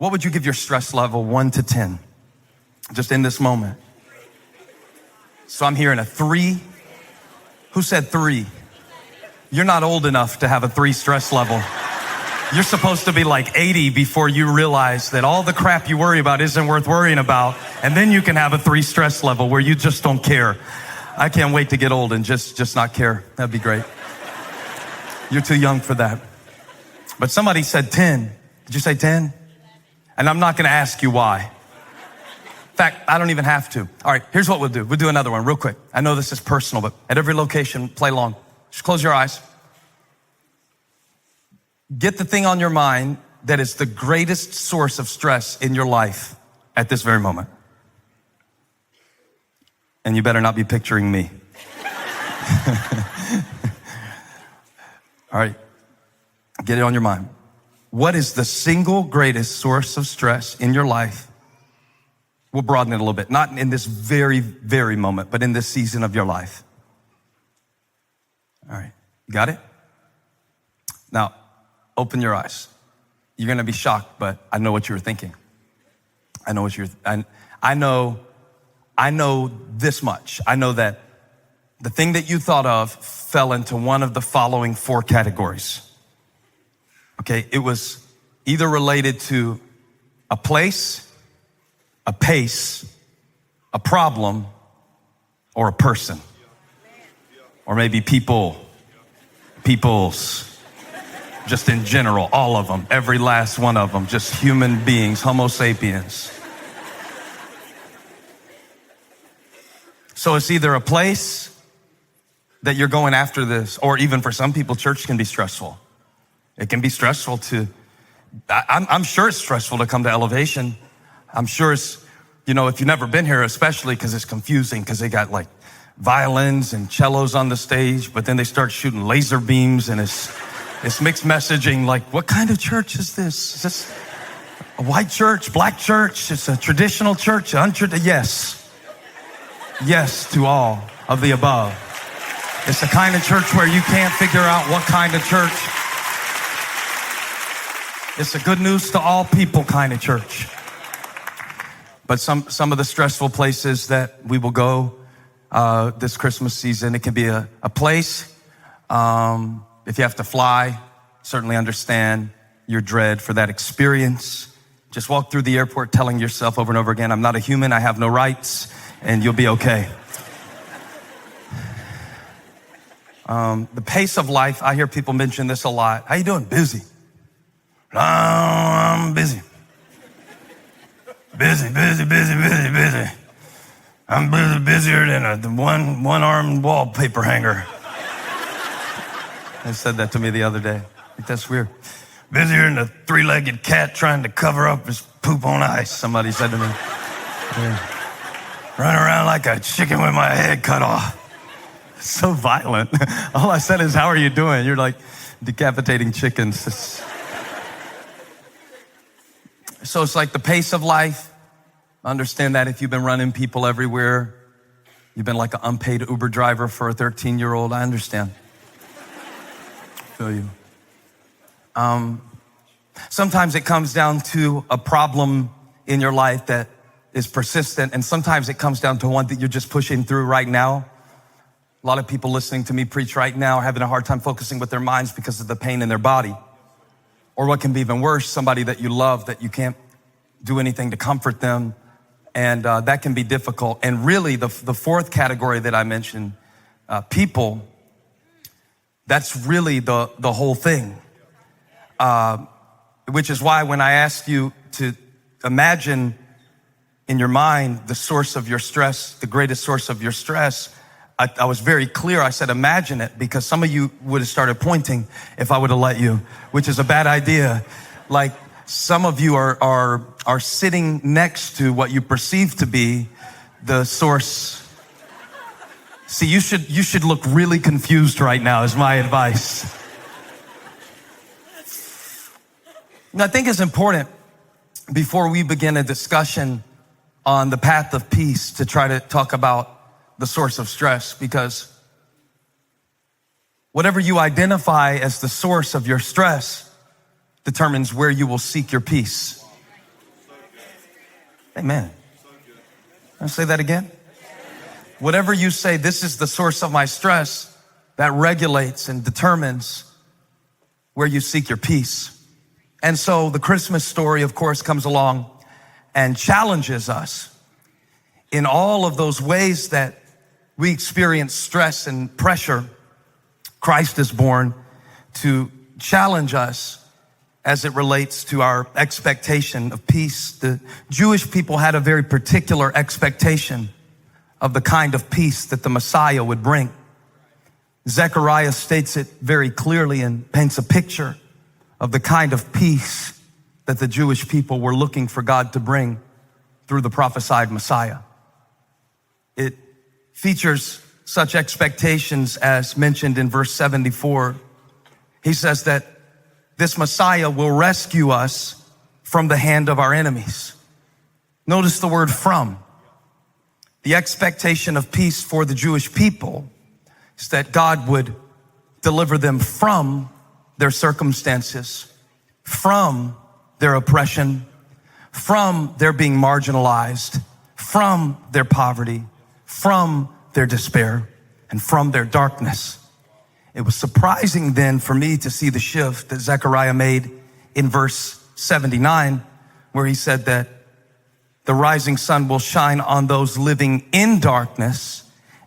What would you give your stress level 1 to 10? Just in this moment. So I'm hearing a 3. Who said 3? You're not old enough to have a 3 stress level. You're supposed to be like 80 before you realize that all the crap you worry about isn't worth worrying about. And then you can have a 3 stress level where you just don't care. I can't wait to get old and just not care. That'd be great. You're too young for that. But somebody said 10. Did you say 10? And I'm not going to ask you why. In fact, I don't even have to. All right, here's what we'll do. We'll do another one real quick. I know this is personal, but at every location, play along. Just close your eyes. Get the thing on your mind that is the greatest source of stress in your life at this very moment. And you better not be picturing me. All right, get it on your mind. What is the single greatest source of stress in your life? We'll broaden it a little bit. Not in this very, very moment, but in this season of your life. All right, you got it? Now, open your eyes. You're gonna be shocked, but I know what you were thinking. I know this much. I know that the thing that you thought of fell into one of the following 4 categories. Okay, it was either related to a place, a pace, a problem, or a person. Or maybe peoples, just in general, all of them, every last one of them, just human beings, Homo sapiens. So it's either a place that you're going after this, or even for some people, church can be stressful. It can be stressful I'm sure it's stressful to come to Elevation. I'm sure it's, if you've never been here, especially because it's confusing, because they got like violins and cellos on the stage, but then they start shooting laser beams and it's mixed messaging. Like, what kind of church is this? Is this a white church, black church? It's a traditional church, yes. Yes to all of the above. It's the kind of church where you can't figure out what kind of church. It's a good news to all people kind of church. But some of the stressful places that we will go this Christmas season, it can be a place. If you have to fly, certainly understand your dread for that experience. Just walk through the airport telling yourself over and over again, I'm not a human, I have no rights, and you'll be okay. The pace of life, I hear people mention this a lot. How you doing? Busy. I'm busy. Busy. I'm busier than a one-armed wallpaper hanger. They said that to me the other day. I think that's weird. Busier than a 3-legged cat trying to cover up his poop on ice, somebody said to me. Yeah. Running around like a chicken with my head cut off. So violent. All I said is, how are you doing? You're like decapitating chickens. So it's like the pace of life. Understand that if you've been running people everywhere, you've been like an unpaid Uber driver for a 13-year-old, I understand. Feel you. Sometimes it comes down to a problem in your life that is persistent, and sometimes it comes down to one that you're just pushing through right now. A lot of people listening to me preach right now are having a hard time focusing with their minds because of the pain in their body. Or what can be even worse, somebody that you love that you can't do anything to comfort them. And that can be difficult. And really, the 4th category that I mentioned, people, that's really the whole thing. Which is why when I asked you to imagine in your mind the source of your stress, the greatest source of your stress, I was very clear. I said, imagine it, because some of you would have started pointing if I would have let you, which is a bad idea. Like, some of you are sitting next to what you perceive to be the source. See, you should look really confused right now is my advice. And I think it's important before we begin a discussion on the path of peace to try to talk about the source of stress, because whatever you identify as the source of your stress determines where you will seek your peace. Amen. I'll say that again. Whatever you say, this is the source of my stress, that regulates and determines where you seek your peace. And so the Christmas story, of course, comes along and challenges us in all of those ways that we experience stress and pressure. Christ is born to challenge us as it relates to our expectation of peace. The Jewish people had a very particular expectation of the kind of peace that the Messiah would bring. Zechariah states it very clearly and paints a picture of the kind of peace that the Jewish people were looking for God to bring through the prophesied Messiah. It features such expectations as mentioned in verse 74. He says that this Messiah will rescue us from the hand of our enemies. Notice the word from. The expectation of peace for the Jewish people is that God would deliver them from their circumstances, from their oppression, from their being marginalized, from their poverty, from their despair, and from their darkness. It was surprising then for me to see the shift that Zechariah made in verse 79, where he said that the rising sun will shine on those living in darkness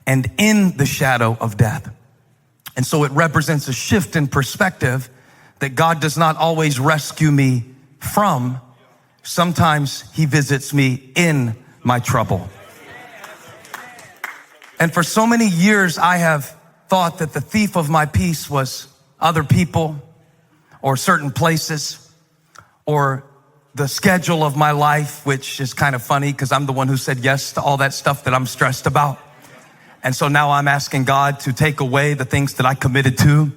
and in the shadow of death. And so it represents a shift in perspective that God does not always rescue me from. Sometimes he visits me in my trouble. And for so many years, I have thought that the thief of my peace was other people or certain places or the schedule of my life, which is kind of funny because I'm the one who said yes to all that stuff that I'm stressed about. And so now I'm asking God to take away the things that I committed to.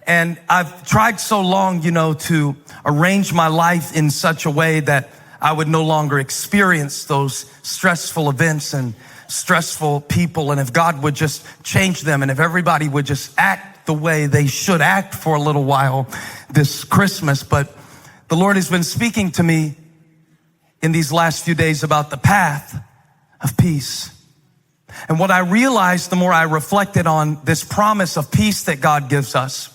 And I've tried so long, to arrange my life in such a way that I would no longer experience those stressful events and stressful people. And if God would just change them, and if everybody would just act the way they should act for a little while this Christmas. But the Lord has been speaking to me in these last few days about the path of peace. And what I realized the more I reflected on this promise of peace that God gives us,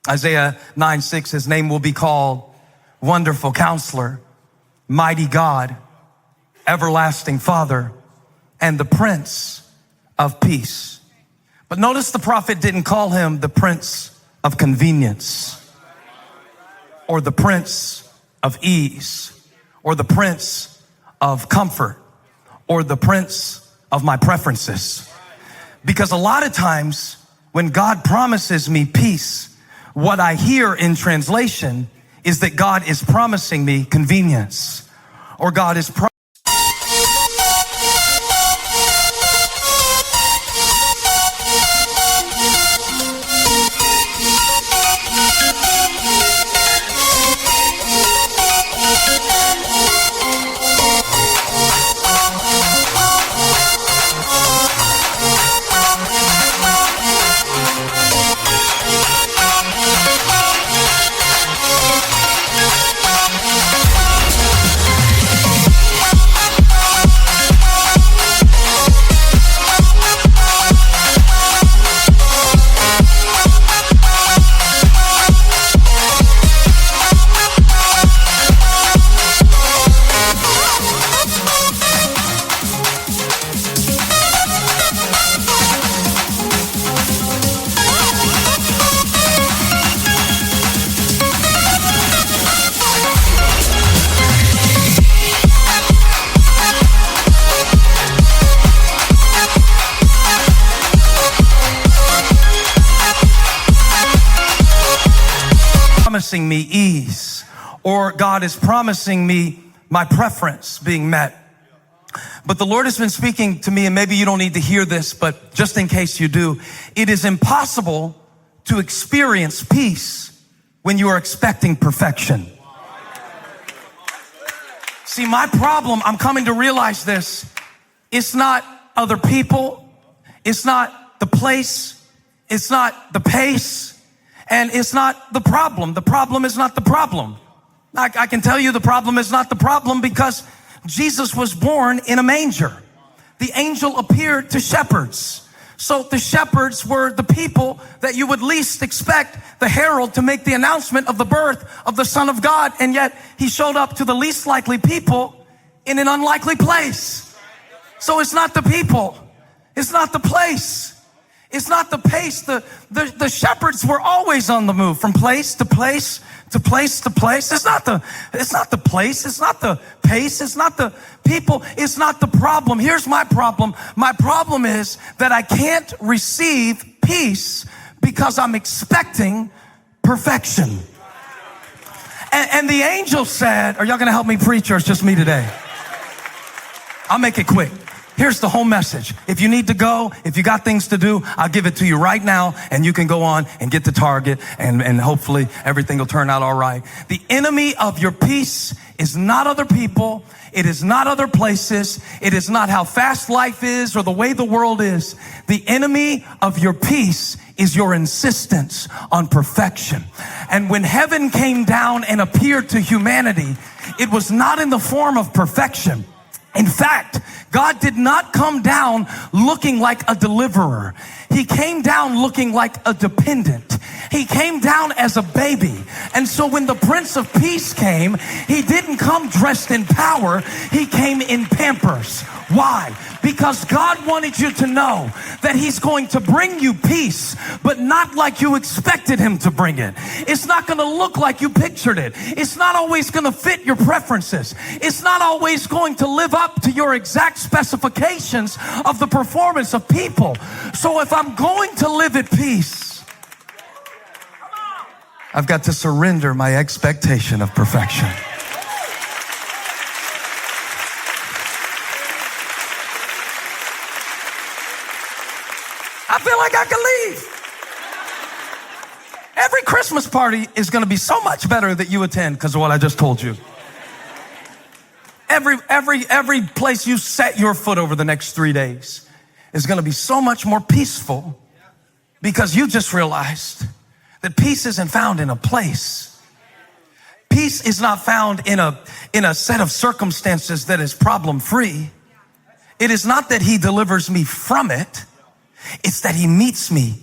Isaiah 9:6, his name will be called Wonderful Counselor, Mighty God, Everlasting Father, and the Prince of Peace. But notice the prophet didn't call him the Prince of Convenience, or the Prince of Ease, or the Prince of Comfort, or the Prince of my preferences. Because a lot of times when God promises me peace, what I hear in translation is that God is promising me convenience, or God is promising me ease, or God is promising me my preference being met. But the Lord has been speaking to me, and maybe you don't need to hear this, but just in case you do, it is impossible to experience peace when you are expecting perfection. See, my problem, I'm coming to realize this, it's not other people, it's not the place, it's not the pace, and it's not the problem. The problem is not the problem. I can tell you the problem is not the problem because Jesus was born in a manger. The angel appeared to shepherds. So the shepherds were the people that you would least expect the herald to make the announcement of the birth of the Son of God. And yet he showed up to the least likely people in an unlikely place. So it's not the people. It's not the place. It's not the pace. The shepherds were always on the move from place to place to place to place. It's not the place. It's not the pace. It's not the people. It's not the problem. Here's my problem. My problem is that I can't receive peace because I'm expecting perfection. And the angel said, are y'all going to help me preach, or it's just me today? I'll make it quick. Here's the whole message. If you need to go, if you got things to do, I'll give it to you right now, and you can go on and get to Target, and hopefully everything will turn out all right. The enemy of your peace is not other people. It is not other places. It is not how fast life is or the way the world is. The enemy of your peace is your insistence on perfection. And when heaven came down and appeared to humanity, it was not in the form of perfection. In fact, God did not come down looking like a deliverer. He came down looking like a dependent. He came down as a baby. And so when the Prince of Peace came, he didn't come dressed in power. He came in Pampers. Why? Because God wanted you to know that he's going to bring you peace, but not like you expected him to bring it. It's not going to look like you pictured it. It's not always going to fit your preferences. It's not always going to live up to your exact specifications of the performance of people. So if I'm going to live at peace, I've got to surrender my expectation of perfection. I feel like I can leave. Every Christmas party is going to be so much better that you attend because of what I just told you. Every place you set your foot over the next 3 days is going to be so much more peaceful because you just realized that peace isn't found in a place. Peace is not found in a set of circumstances that is problem free. It is not that he delivers me from it. It's that he meets me.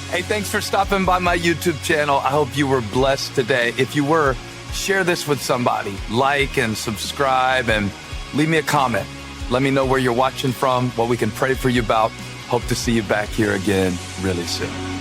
Hey, thanks for stopping by my YouTube channel. I hope you were blessed today. If you were, share this with somebody. Like and subscribe and leave me a comment. Let me know where you're watching from, what we can pray for you about. Hope to see you back here again really soon.